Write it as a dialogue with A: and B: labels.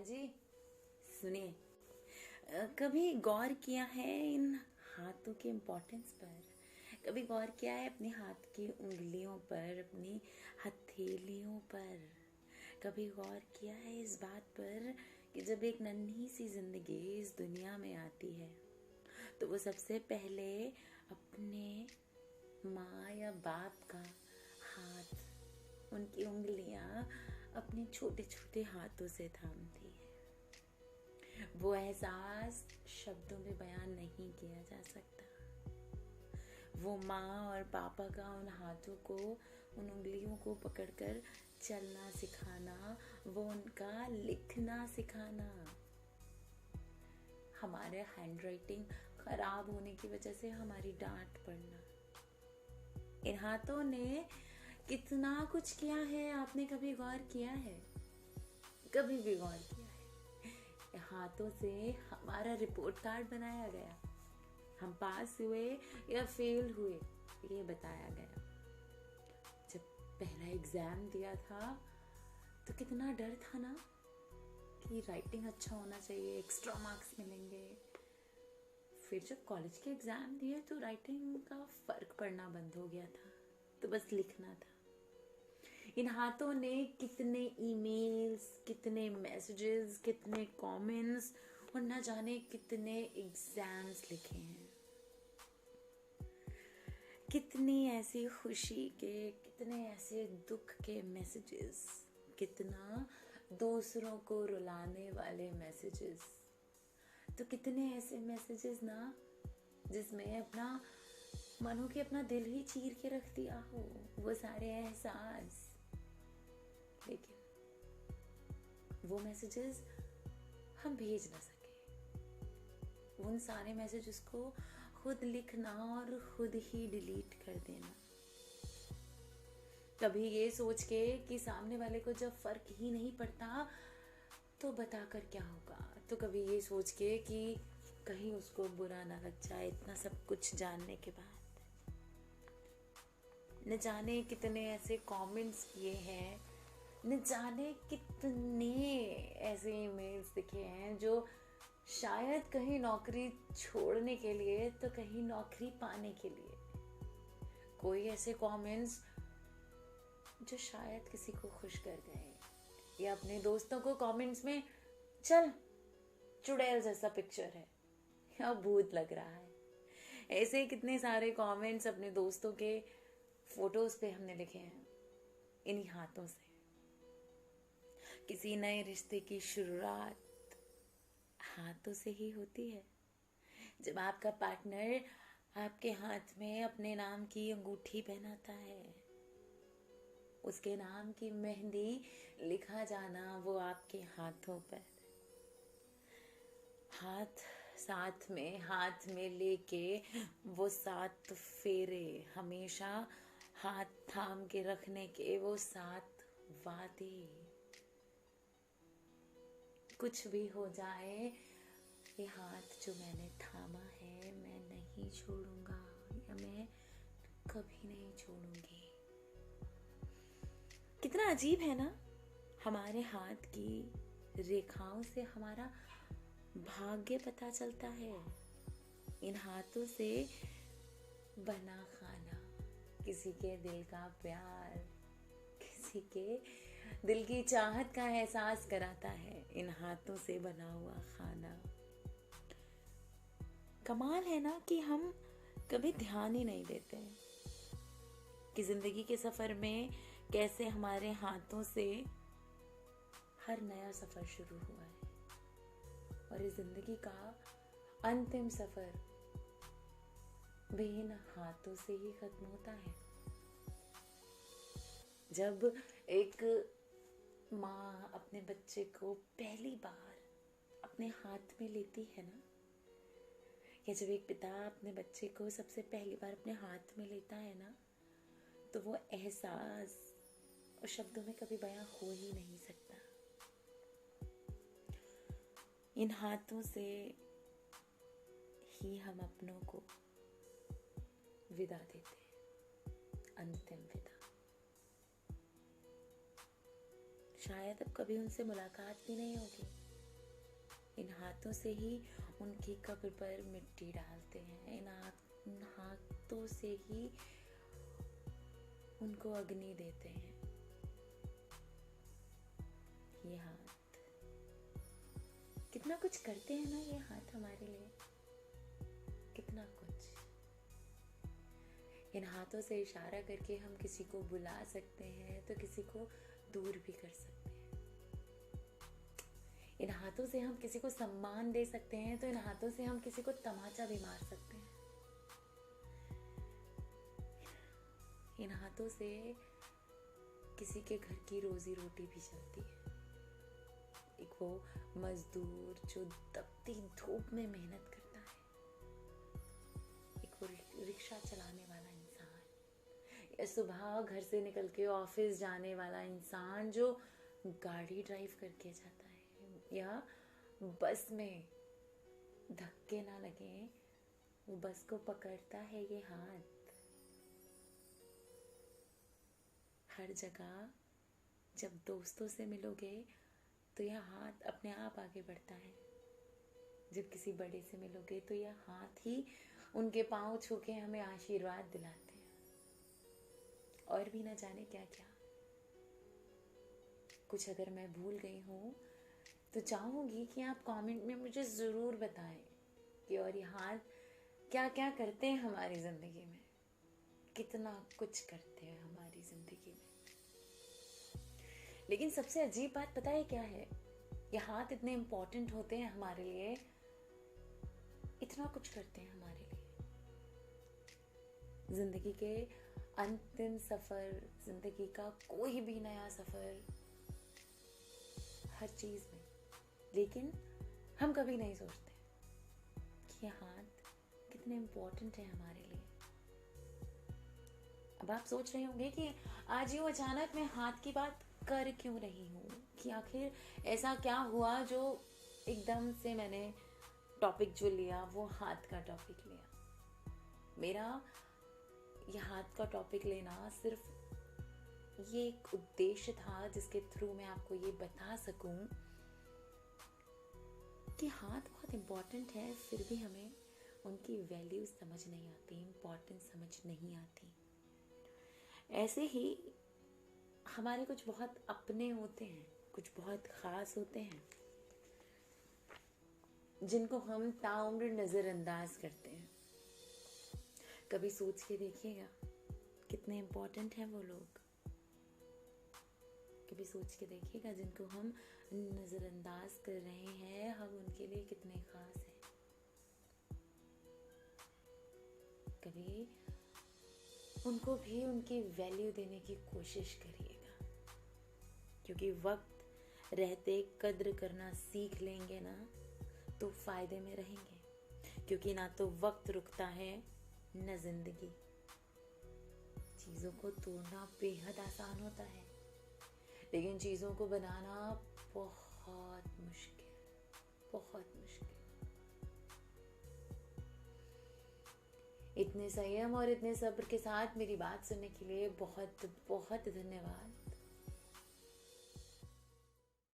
A: हाँ जी, सुनिए। कभी गौर किया है इन हाथों के इम्पोर्टेंस पर? कभी गौर किया है अपने हाथ की उंगलियों पर, अपनी हथेलियों पर? कभी गौर किया है इस बात पर कि जब एक नन्ही सी जिंदगी इस दुनिया में आती है तो वो सबसे पहले अपने माँ या बाप का हाथ, उनकी उंगलियां अपने छोटे छोटे हाथों से थामती है। वो एहसास शब्दों में बयान नहीं किया जा सकता। वो माँ और पापा का उन हाथों को, उन उंगलियों को पकड़कर चलना सिखाना, वो उनका लिखना सिखाना, हमारे हैंडराइटिंग खराब होने की वजह से हमारी डांट पड़ना। इन हाथों ने कितना कुछ किया है, आपने कभी गौर किया है? कभी भी गौर किया है? हाथों से हमारा रिपोर्ट कार्ड बनाया गया, हम पास हुए या फेल हुए ये बताया गया। जब पहला एग्जाम दिया था तो कितना डर था ना कि राइटिंग अच्छा होना चाहिए, एक्स्ट्रा मार्क्स मिलेंगे। फिर जब कॉलेज के एग्जाम दिए तो राइटिंग का फर्क पड़ना बंद हो गया था, तो बस लिखना था। इन हाथों ने कितने ईमेल्स, कितने मैसेजेस, कितने कमेंट्स और न जाने कितने एग्जाम्स लिखे हैं। कितनी ऐसी खुशी के, कितने ऐसे दुख के मैसेजेस, कितना दूसरों को रुलाने वाले मैसेजेस, तो कितने ऐसे मैसेजेस ना जिसमें अपना मानो कि अपना दिल ही चीर के रख दिया हो, वो सारे एहसास। लेकिन वो मैसेजेस हम भेज ना सके। उन सारे मैसेजेस को खुद लिखना और खुद ही डिलीट कर देना। कभी ये सोच के कि सामने वाले को जब फर्क ही नहीं पड़ता तो बताकर क्या होगा, तो कभी ये सोच के कि कहीं उसको बुरा ना लग जाए इतना सब कुछ जानने के बाद। न जाने कितने ऐसे कमेंट्स किए हैं, न जाने कितने ऐसे ईमेल्स दिखे हैं जो शायद कहीं नौकरी छोड़ने के लिए तो कहीं नौकरी पाने के लिए। कोई ऐसे कमेंट्स जो शायद किसी को खुश कर गए, या अपने दोस्तों को कमेंट्स में चल चुड़ैल जैसा पिक्चर है या भूत लग रहा है, ऐसे कितने सारे कमेंट्स अपने दोस्तों के फोटोज पे हमने लिखे हैं इन्हीं हाथों से। किसी नए रिश्ते की शुरुआत हाथों से ही होती है। जब आपका पार्टनर आपके हाथ में अपने नाम की अंगूठी पहनाता है, उसके नाम की मेहंदी लिखा जाना वो आपके हाथों पर, हाथ में लेके वो 7 फेरे, हमेशा हाथ थाम के रखने के वो 7 वादे। कुछ भी हो जाए, ये हाथ जो मैंने थामा है मैं नहीं छोड़ूंगा, या मैं कभी नहीं छोड़ूंगी। कितना अजीब है ना, हमारे हाथ की रेखाओं से हमारा भाग्य पता चलता है। इन हाथों से बना खाना, किसी के दिल का प्यार, किसी के दिल की चाहत का एहसास कराता है इन हाथों से बना हुआ खाना। कमाल है ना कि हम कभी ध्यान ही नहीं देते कि जिंदगी के सफर में कैसे हमारे हाथों से हर नया सफर शुरू हुआ है, और इस जिंदगी का अंतिम सफर भी इन हाथों से ही खत्म होता है। जब एक माँ अपने बच्चे को पहली बार अपने हाथ में लेती है ना, या जब एक पिता अपने बच्चे को सबसे पहली बार अपने हाथ में लेता है ना, तो वो एहसास और शब्दों में कभी बयां हो ही नहीं सकता। इन हाथों से ही हम अपनों को विदा देते हैं, अंतिम विदा। शायद अब कभी उनसे मुलाकात भी नहीं होगी, इन हाथों से ही उनकी कब्र पर मिट्टी डालते हैं, इन हाथों से ही उनको अग्नि देते हैं। ये हाथ कितना कुछ करते हैं ना, ये हाथ हमारे लिए कितना कुछ। इन हाथों से इशारा करके हम किसी को बुला सकते हैं तो किसी को दूर भी कर सकते हैं। इन हाथों से हम किसी को सम्मान दे सकते हैं तो इन हाथों से हम किसी को तमाचा भी मार सकते हैं। इन हाथों से किसी के घर की रोजी रोटी भी चलती है। एक वो मजदूर जो तपती धूप में मेहनत करता है, एक वो रिक्शा चलाने वाला इंसान, या सुबह घर से निकल के ऑफिस जाने वाला इंसान जो गाड़ी ड्राइव करके जाता है, या बस में धक्के ना लगे वो बस को पकड़ता है ये हाथ। हर जगह जब दोस्तों से मिलोगे तो यह हाथ अपने आप आगे बढ़ता है। जब किसी बड़े से मिलोगे तो यह हाथ ही उनके पांव छू के हमें आशीर्वाद दिलाते हैं। और भी ना जाने क्या क्या। कुछ अगर मैं भूल गई हूँ तो चाहूंगी कि आप कमेंट में मुझे ज़रूर बताएं कि और ये हाथ क्या क्या करते हैं हमारी ज़िंदगी में, कितना कुछ करते हैं हमारी ज़िंदगी में। लेकिन सबसे अजीब बात पता है क्या है? ये हाथ इतने इम्पोर्टेंट होते हैं हमारे लिए, इतना कुछ करते हैं हमारे लिए। जिंदगी के अंतिम सफर, जिंदगी का कोई भी नया सफर, हर चीज में। लेकिन हम कभी नहीं सोचते कि ये हाथ कितने इम्पोर्टेंट है हमारे लिए। अब आप सोच रहे होंगे कि आज यूं अचानक मैं हाथ की बात कर क्यों रही हूँ, कि आखिर ऐसा क्या हुआ जो एकदम से मैंने टॉपिक जो लिया वो हाथ का टॉपिक लिया। मेरा ये हाथ का टॉपिक लेना सिर्फ ये एक उद्देश्य था जिसके थ्रू मैं आपको ये बता सकूं कि हाथ बहुत इम्पोर्टेंट है, फिर भी हमें उनकी वैल्यू समझ नहीं आती, इम्पोर्टेंस समझ नहीं आती। ऐसे ही हमारे कुछ बहुत अपने होते हैं, कुछ बहुत खास होते हैं जिनको हम ताउम्र नजरअंदाज करते हैं। कभी सोच के देखिएगा कितने इम्पोर्टेंट हैं वो लोग। कभी सोच के देखिएगा जिनको हम नजरअंदाज कर रहे हैं, हम उनके लिए कितने खास हैं। कभी उनको भी उनकी वैल्यू देने की कोशिश करिएगा, क्योंकि वक्त रहते कद्र करना सीख लेंगे ना तो फायदे में रहेंगे। क्योंकि ना तो वक्त रुकता है न जिंदगी। चीजों को तोड़ना बेहद आसान होता है, लेकिन चीजों को बनाना बहुत मुश्किल, बहुत मुश्किल। इतने संयम और इतने सब्र के साथ मेरी बात सुनने के लिए बहुत बहुत धन्यवाद।